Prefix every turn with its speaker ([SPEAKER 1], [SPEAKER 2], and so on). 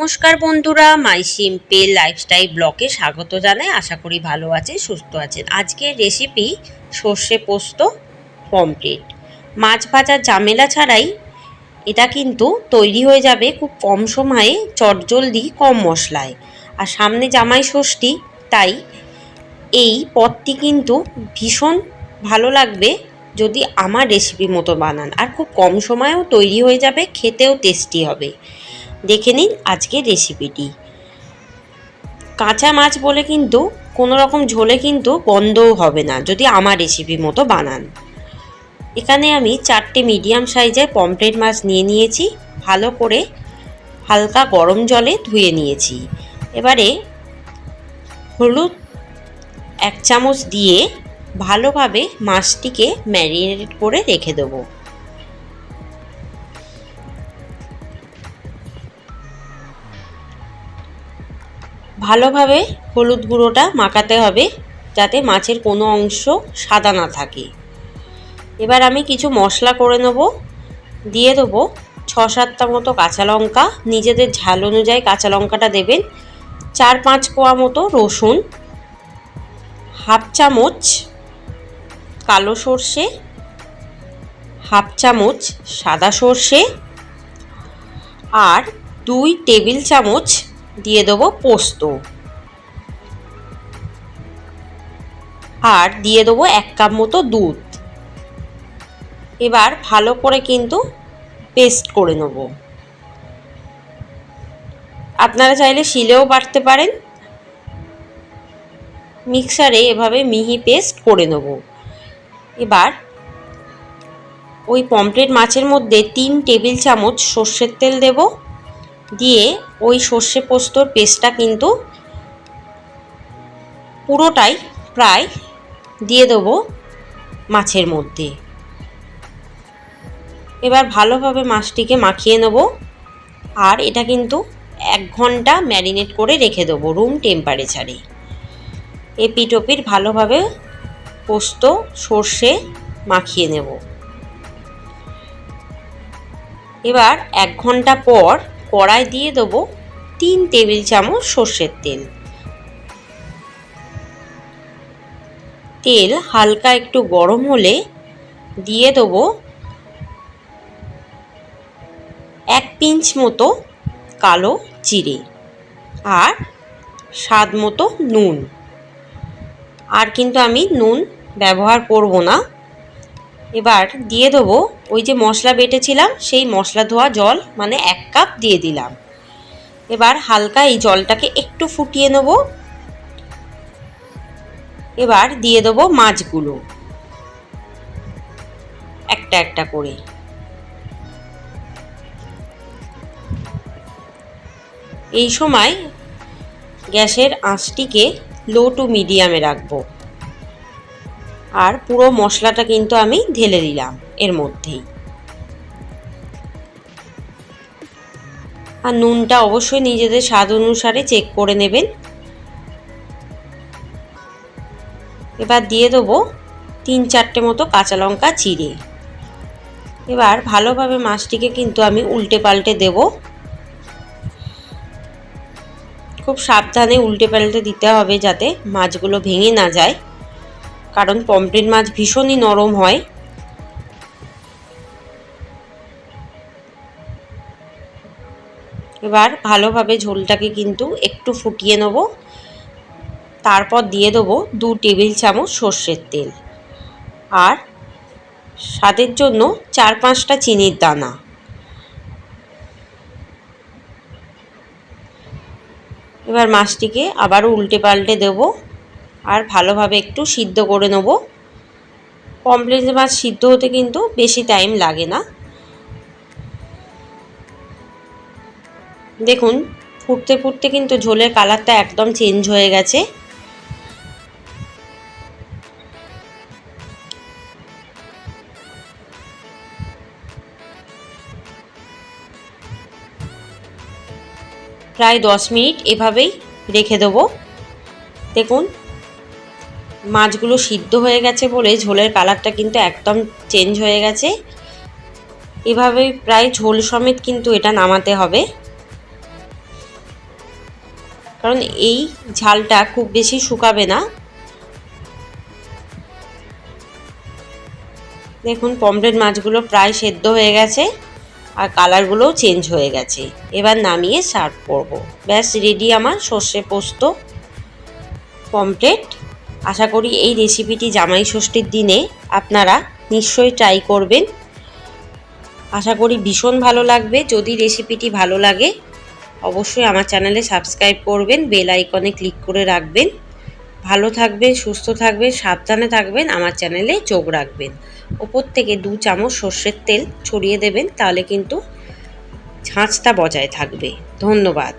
[SPEAKER 1] নমস্কার বন্ধুরা, মাই simple lifestyle ব্লগে স্বাগত জানাই। আশা করি ভালো আছেন, সুস্থ আছেন। আজকের রেসিপি সর্ষে পোস্ত পমফ্রেট। মাছ ভাজার ঝামেলা ছাড়াই এটা কিন্তু তৈরি হয়ে যাবে খুব কম সময়ে, চটজলদি, কম মশলায়। আর সামনে জামাই ষষ্ঠী, তাই এই পদটি কিন্তু ভীষণ ভালো লাগবে যদি আমার রেসিপি মতো বানান, আর খুব কম সময়েও তৈরি হয়ে যাবে, খেতেও টেস্টি হবে। দেখে নিন আজকের রেসিপিটি। কাঁচা মাছ বলে কিন্তু কোনো রকম ঝোলে কিন্তু গন্ধও হবে না যদি আমার রেসিপি মতো বানান। এখানে আমি 4টে মিডিয়াম সাইজের পমফ্রেট মাছ নিয়ে নিয়েছি। ভালো করে হালকা গরম জলে ধুয়ে নিয়েছি। এবারে হলুদ 1 চামচ দিয়ে ভালোভাবে মাছটিকে ম্যারিনেট করে রেখে দেবো। ভালোভাবে হলুদ গুঁড়োটা মাখাতে হবে যাতে মাছের কোনো অংশ সাদা না থাকে। এবার আমি কিছু মশলা করে নেব। দিয়ে দেবো 6-7টা মতো কাঁচা লঙ্কা, নিজেদের ঝাল অনুযায়ী কাঁচা লঙ্কাটা দেবেন। 4-5 কোয়া মতো রসুন, 1/2 চামচ কালো সর্ষে, 1/2 চামচ সাদা সর্ষে, আর 2 টেবিল চামচ দিয়ে দেবো পোস্ত, আর দিয়ে দেবো 1 কাপ মতো দুধ। এবার ভালো করে কিন্তু পেস্ট করে নেব। আপনারা চাইলে শিলেও বাটতে পারেন। মিক্সারে এভাবে মিহি পেস্ট করে নেব। এবার ওই পমফ্রেট মাছের মধ্যে 3 টেবিল চামচ সর্ষের তেল দেব। দিয়ে ওই সর্ষে পোস্তর পেস্টটা কিন্তু পুরোটাই প্রায় দিয়ে দেবো মাছের মধ্যে। এবার ভালোভাবে মাছটিকে মাখিয়ে নেব। আর এটা কিন্তু 1 ঘন্টা ম্যারিনেট করে রেখে দেবো রুম টেম্পারেচারে। এপিঠ ওপিঠ ভালোভাবে পোস্ত সর্ষে মাখিয়ে নেব। এবার 1 ঘন্টা পর কড়াই দিয়ে দেবো 3 টেবিল চামচ সর্ষের তেল। তেল হালকা একটু গরম হলে দিয়ে দেবো 1 পিঞ্চ মতো কালো জিরে আর স্বাদ মতো নুন। আর কিন্তু আমি নুন ব্যবহার করব না। এবার দিয়ে দেবো ওই যে মশলা বেটেছিলাম সেই মশলা ধোয়া জল, মানে 1 কাপ দিয়ে দিলাম। এবার হালকা এই জলটাকে একটু ফুটিয়ে নেব। এবার দিয়ে দেবো মাছগুলো একটা একটা করে। এই সময় গ্যাসের আঁচটিকে লো টু মিডিয়ামে রাখবো। আর পুরো মশলাটা কিন্তু আমি ঢেলে দিলাম এর মধ্যেই। আর নুনটা অবশ্যই নিজেদের স্বাদ অনুসারে চেক করে নেবেন। এবার দিয়ে দেবো 3-4টে মতো কাঁচা লঙ্কা চিড়ে। এবার ভালোভাবে মাছটিকে কিন্তু আমি উল্টে পাল্টে দেব। খুব সাবধানে উল্টে পাল্টে দিতে হবে যাতে মাছগুলো ভেঙে না যায়, কারণ পমফ্রেট মাছ ভীষণই নরম হয়। এবার ভালোভাবে ঝোলটাকে কিন্তু একটু ফুটিয়ে নেব। তারপর দিয়ে দেবো 2 টেবিল চামচ সর্ষের তেল আর স্বাদের জন্য 4-5টা চিনির দানা। এবার মাছটিকে আবারও উল্টে পাল্টে দেবো আর ভালোভাবে একটু সিদ্ধ করে নেব। পমফ্রেট মাছ সিদ্ধ হতে কিন্তু বেশি টাইম লাগে না। দেখুন ফুটতে ফুটতে কিন্তু ঝোলের কালারটা একদম চেঞ্জ হয়ে গেছে। প্রায় 10 মিনিট এভাবেই রেখে দেবো। দেখুন মাছগুলো সিদ্ধ হয়ে গেছে বলে ঝোলের কালারটা কিন্তু একদম চেঞ্জ হয়ে গেছে। এভাবেই প্রায় ঝোল সমেত কিন্তু এটা নামাতে হবে। কারণ এই ঝালটা খুব বেশি শুকাবে না। দেখুন পমফ্রেট মাছগুলো প্রায় সেদ্ধ হয়ে গেছে আর কালারগুলোও চেঞ্জ হয়ে গেছে। এবার নামিয়ে সার্ভ করব। ব্যাস রেডি আমার সর্ষে পোস্ত পমফ্রেট। আশা করি এই রেসিপিটি জামাই ষষ্ঠীর দিনে আপনারা নিশ্চয়ই ট্রাই করবেন। আশা করি ভীষণ ভালো লাগবে। যদি রেসিপিটি ভালো লাগে অবশ্যই আমার চ্যানেলে সাবস্ক্রাইব করবেন, বেল আইকনে ক্লিক করে রাখবেন। ভালো থাকবেন, সুস্থ থাকবেন, সাবধানে থাকবেন, আমার চ্যানেলে চোখ রাখবেন। ওপর থেকে 2 চামচ সর্ষের তেল ছড়িয়ে দেবেন, তাহলে কিন্তু ঝাঁঝটা বজায় থাকবে। ধন্যবাদ।